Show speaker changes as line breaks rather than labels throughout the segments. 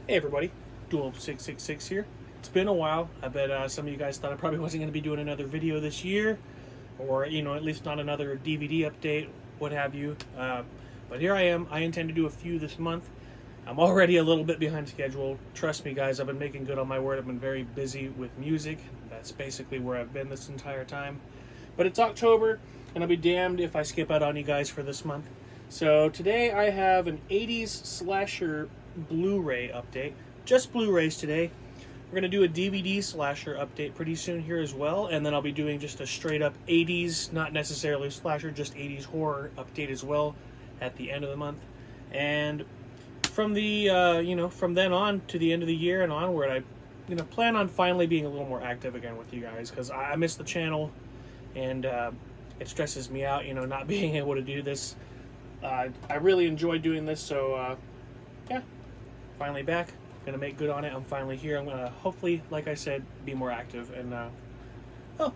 Hey everybody, Dual666 here. It's been a while. I bet some of you guys thought I probably wasn't going to be doing another video this year, or at least not another DVD update, what have you. But here I am. I intend to do a few this month. I'm already a little bit behind schedule. Trust me, guys, I've been making good on my word. I've been very busy with music. That's basically where I've been this entire time. But it's October, and I'll be damned if I skip out on you guys for this month. So today I have an 80s slasher Blu-ray update. Just Blu-rays today. We're going to do a DVD slasher update pretty soon here as well, and then I'll be doing just a straight up 80s, not necessarily slasher, just 80s horror update as well at the end of the month. And from the from then on to the end of the year and onward, I plan on finally being a little more active again with you guys, because I miss the channel, and it stresses me out, not being able to do this. I really enjoy doing this, so yeah, finally back. Gonna make good on it. I'm finally here. I'm gonna hopefully, like I said, be more active. And oh,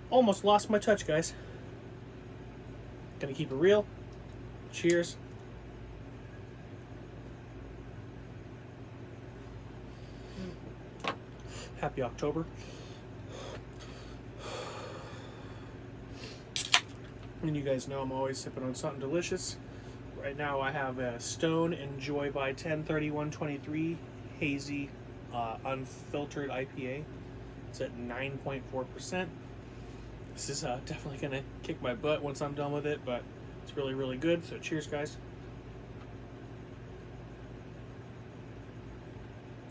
almost lost my touch, guys. Gonna keep it real. Cheers. Happy October. And you guys know I'm always sipping on something delicious. Right now I have a Stone Enjoy by 103123 hazy unfiltered IPA. It's at 9.4%. This is definitely gonna kick my butt once I'm done with it, but it's really, really good. So cheers, guys.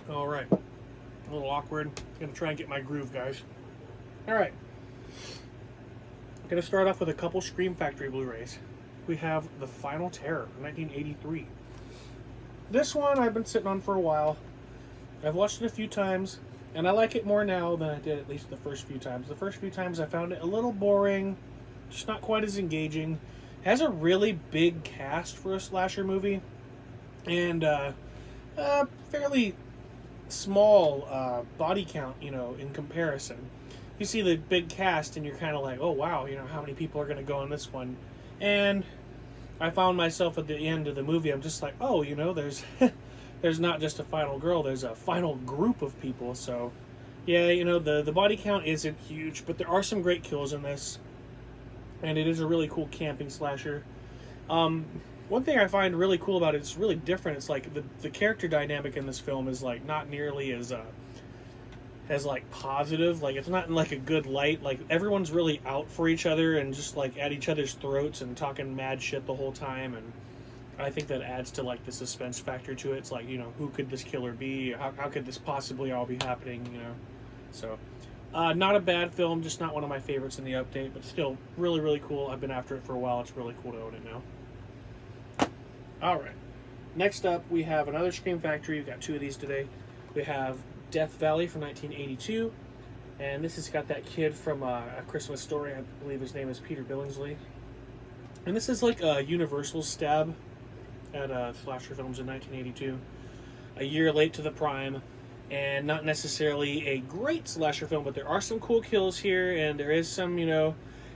All right, a little awkward. Gonna try and get my groove, guys. All right, I'm gonna start off with a couple Scream Factory Blu-rays. We have The Final Terror from 1983. This one I've been sitting on for a while. I've watched it a few times, and I like it more now than I did at least the first few times. The first few times I found it a little boring, just not quite as engaging. It has a really big cast for a slasher movie, and fairly small body count, in comparison. You see the big cast, and you're kind of like, oh wow, how many people are going to go on this one? And I found myself at the end of the movie, I'm just like, oh, there's there's not just a final girl, there's a final group of people. So yeah, the body count isn't huge, but there are some great kills in this, and it is a really cool camping slasher. One thing I find really cool about it, it's really different. It's like the character dynamic in this film is like not nearly as like positive. Like, it's not in like a good light. Like, everyone's really out for each other and just like at each other's throats and talking mad shit the whole time. And I think that adds to like the suspense factor to it. It's like, who could this killer be? How could this possibly all be happening? So not a bad film, just not one of my favorites in the update, but still really, really cool. I've been after it for a while. It's really cool to own it now. All right, next up we have another Scream Factory. We've got two of these today. We have Death Valley from 1982, and this has got that kid from A Christmas Story. I believe his name is Peter Billingsley, and this is like a Universal stab at slasher films in 1982, a year late to the prime, and not necessarily a great slasher film, but there are some cool kills here, and there is some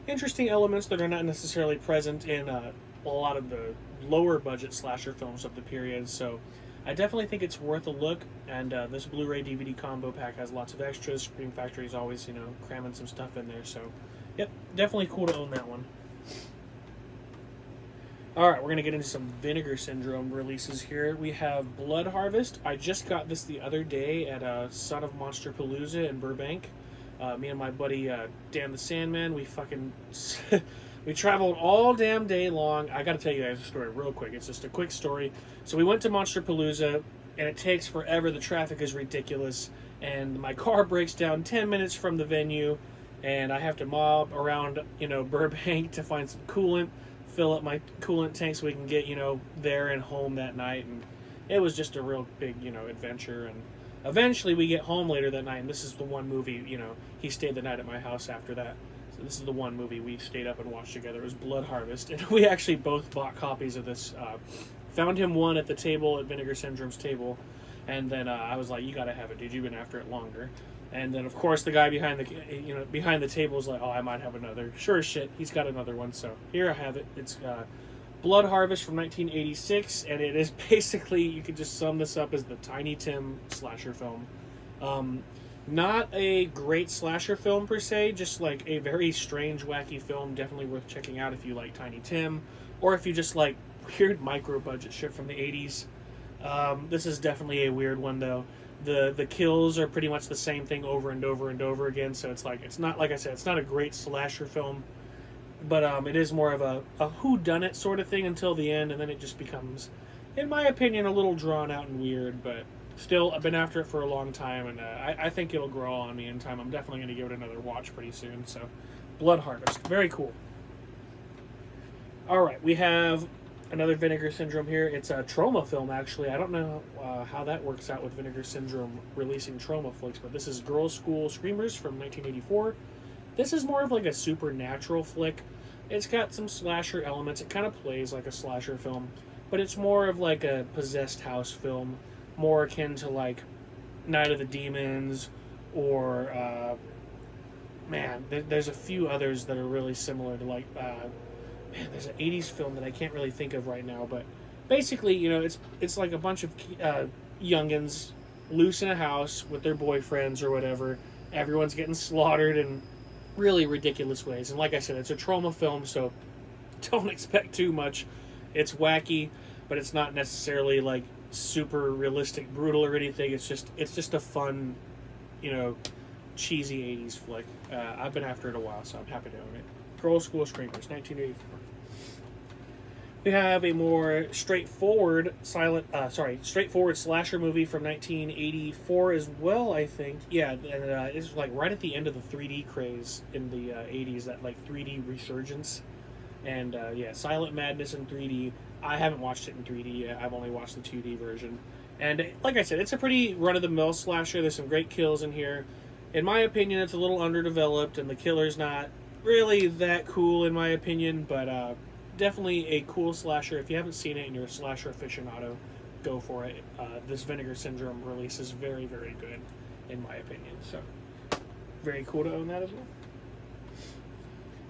interesting elements that are not necessarily present in a lot of the lower budget slasher films of the period. So I definitely think it's worth a look, and this Blu-ray DVD combo pack has lots of extras. Scream Factory is always, cramming some stuff in there, so yep, definitely cool to own that one. Alright, we're going to get into some Vinegar Syndrome releases here. We have Blood Harvest. I just got this the other day at Son of Monster Palooza in Burbank. Me and my buddy Dan the Sandman, we fucking... We traveled all damn day long. I got to tell you guys a story real quick. It's just a quick story. So we went to Monster Palooza, and it takes forever. The traffic is ridiculous, and my car breaks down 10 minutes from the venue, and I have to mob around, Burbank to find some coolant, fill up my coolant tank so we can get, there and home that night. And it was just a real big, adventure. And eventually we get home later that night, and this is the one movie, he stayed the night at my house after that. This is the one movie we stayed up and watched together. It was Blood Harvest. And we actually both bought copies of this. Found him one at the table, at Vinegar Syndrome's table. And then I was like, you got to have it, dude. You've been after it longer. And then, of course, the guy behind the table was like, oh, I might have another. Sure as shit, he's got another one. So here I have it. It's Blood Harvest from 1986, and it is basically, you could just sum this up as the Tiny Tim slasher film. Not a great slasher film per se, just like a very strange, wacky film, definitely worth checking out if you like Tiny Tim, or if you just like weird micro-budget shit from the 80s. This is definitely a weird one, though. The kills are pretty much the same thing over and over and over again, so it's not, like I said, it's not a great slasher film, but it is more of a whodunit sort of thing until the end, and then it just becomes, in my opinion, a little drawn out and weird, but still, I've been after it for a long time, and I think it'll grow on me in time. I'm definitely going to give it another watch pretty soon, so Blood Harvest, very cool. Alright, we have another Vinegar Syndrome here. It's a Trauma film, actually. I don't know how that works out with Vinegar Syndrome releasing Trauma flicks, but this is Girls' School Screamers from 1984. This is more of like a supernatural flick. It's got some slasher elements. It kind of plays like a slasher film, but it's more of like a possessed house film, more akin to like Night of the Demons, or there's a few others that are really similar to like there's an 80s film that I can't really think of right now, but basically, you know, it's like a bunch of youngins loose in a house with their boyfriends or whatever. Everyone's getting slaughtered in really ridiculous ways, and like I said, it's a trauma film, so don't expect too much. It's wacky, but it's not necessarily like super realistic, brutal, or anything. It's just a fun, you know, cheesy 80s flick. I've been after it a while, so I'm happy to own it. Girls' School Screamers, 1984. We have a more straightforward slasher movie from 1984 as well, I think. Yeah, and it's like right at the end of the 3D craze in the 80s, that like 3D resurgence. And Silent Madness in 3D. I haven't watched it in 3D yet. I've only watched the 2D version. And like I said, it's a pretty run-of-the-mill slasher. There's some great kills in here. In my opinion, it's a little underdeveloped, and the killer's not really that cool in my opinion, but definitely a cool slasher. If you haven't seen it and you're a slasher aficionado, go for it. This Vinegar Syndrome release is very, very good in my opinion, so very cool to own that as well.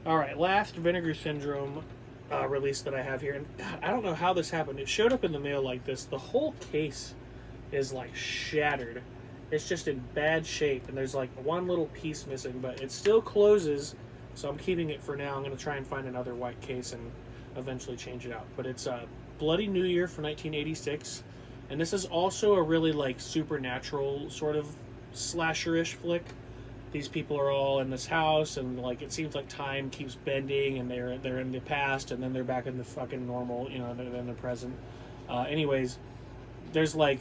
Alright, last Vinegar Syndrome release that I have here, and God, I don't know how this happened. It showed up in the mail like this. The whole case is like shattered. It's just in bad shape, and there's like one little piece missing, but it still closes, so I'm keeping it for now. I'm going to try and find another white case and eventually change it out. But it's Bloody New Year from 1986, and this is also a really like supernatural sort of slasher-ish flick. These people are all in this house, and like it seems like time keeps bending, and they're in the past, and then they're back in the fucking normal, you know, they're in the present. Anyways, there's like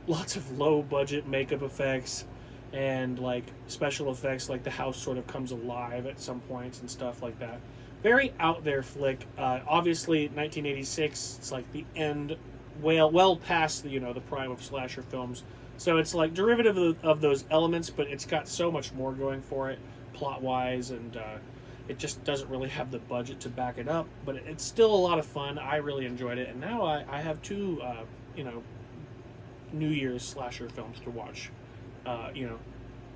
lots of low budget makeup effects and like special effects, like the house sort of comes alive at some points and stuff like that. Very out there flick. Obviously 1986, it's like the end, well past the, you know, the prime of slasher films, so it's like derivative of those elements, but it's got so much more going for it plot wise, and it just doesn't really have the budget to back it up, but it's still a lot of fun. I really enjoyed it, and now I have two you know, New Year's slasher films to watch, you know,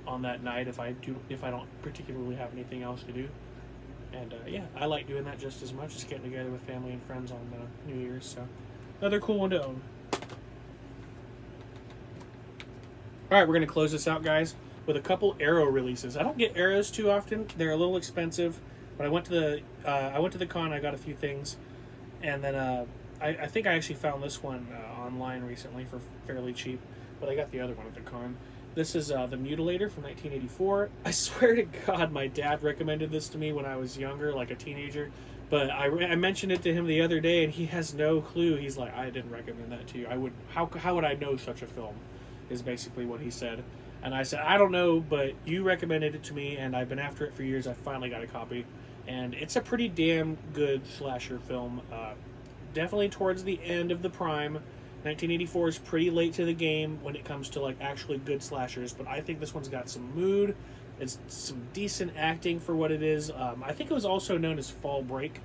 on that night if I don't particularly have anything else to do. And yeah, I like doing that just as much, just getting together with family and friends on New Year's. So another cool one to own. All right, we're gonna close this out, guys, with a couple Arrow releases. I don't get Arrows too often; they're a little expensive. But I went to the con. I got a few things, and then I think I actually found this one online recently for fairly cheap. But I got the other one at the con. This is the Mutilator from 1984. I swear to God, my dad recommended this to me when I was younger, like a teenager. But I mentioned it to him the other day, and he has no clue. He's like, I didn't recommend that to you. How would I know such a film? Is basically what he said. And I said, I don't know, but you recommended it to me, and I've been after it for years. I finally got a copy, and it's a pretty damn good slasher film. Definitely towards the end of the prime. 1984 is pretty late to the game when it comes to like actually good slashers, but I think this one's got some mood. It's some decent acting for what it is. I think it was also known as Fall Break,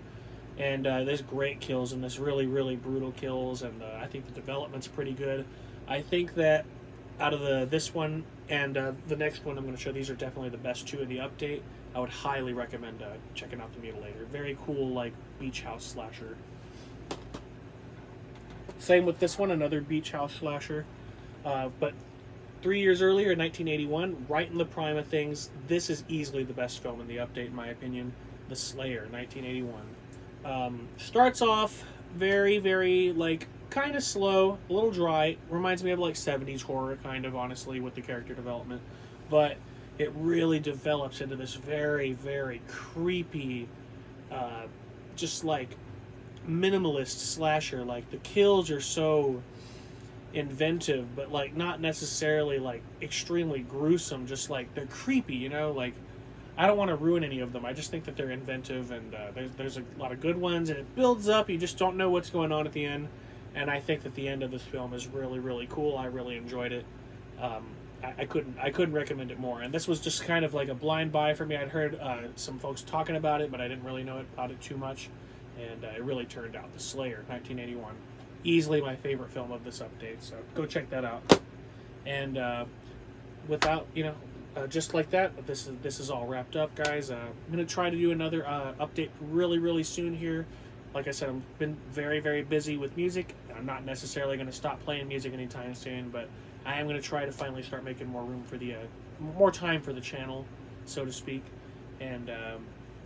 and there's great kills in this, really, really brutal kills, and I think the development's pretty good. I think that out of this one and the next one I'm going to show, these are definitely the best two in the update. I would highly recommend checking out the Mutilator. Very cool, like beach house slasher. Same with this one, another beach house slasher. But 3 years earlier, in 1981, right in the prime of things, this is easily the best film in the update, in my opinion. The Slayer, 1981. Starts off very, very, like, kind of slow, a little dry. Reminds me of, like, 70s horror, kind of, honestly, with the character development. But it really develops into this very, very creepy, just, like, minimalist slasher. Like, the kills are so inventive, but, like, not necessarily, like, extremely gruesome. Just, like, they're creepy, you know? Like, I don't want to ruin any of them. I just think that they're inventive, and there's a lot of good ones, and it builds up. You just don't know what's going on at the end. And I think that the end of this film is really, really cool. I really enjoyed it. I couldn't recommend it more. And this was just kind of like a blind buy for me. I'd heard some folks talking about it, but I didn't really know about it too much. And it really turned out. The Slayer, 1981. Easily my favorite film of this update. So go check that out. And without, just like that, this is all wrapped up, guys. I'm going to try to do another update really, really soon here. Like I said, I've been very, very busy with music. I'm not necessarily going to stop playing music anytime soon, but I am going to try to finally start making more room for the, more time for the channel, so to speak. And,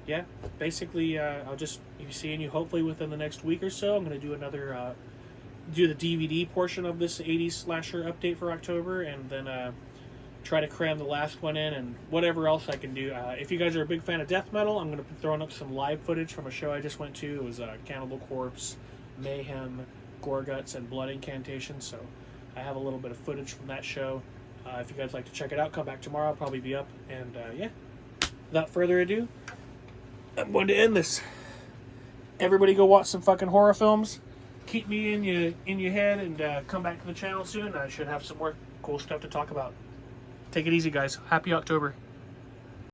yeah, basically, I'll just be seeing you hopefully within the next week or so. I'm going to do another, do the DVD portion of this 80s slasher update for October, and then, try to cram the last one in and whatever else I can do. If you guys are a big fan of death metal, I'm going to be throwing up some live footage from a show I just went to. It was Cannibal Corpse, Mayhem, Gore Guts, and Blood Incantation. So I have a little bit of footage from that show. If you guys like to check it out, come back tomorrow. I'll probably be up. And yeah, without further ado, I'm going to end this. Everybody go watch some fucking horror films. Keep me in your head, and come back to the channel soon. I should have some more cool stuff to talk about. Take it easy, guys. Happy October.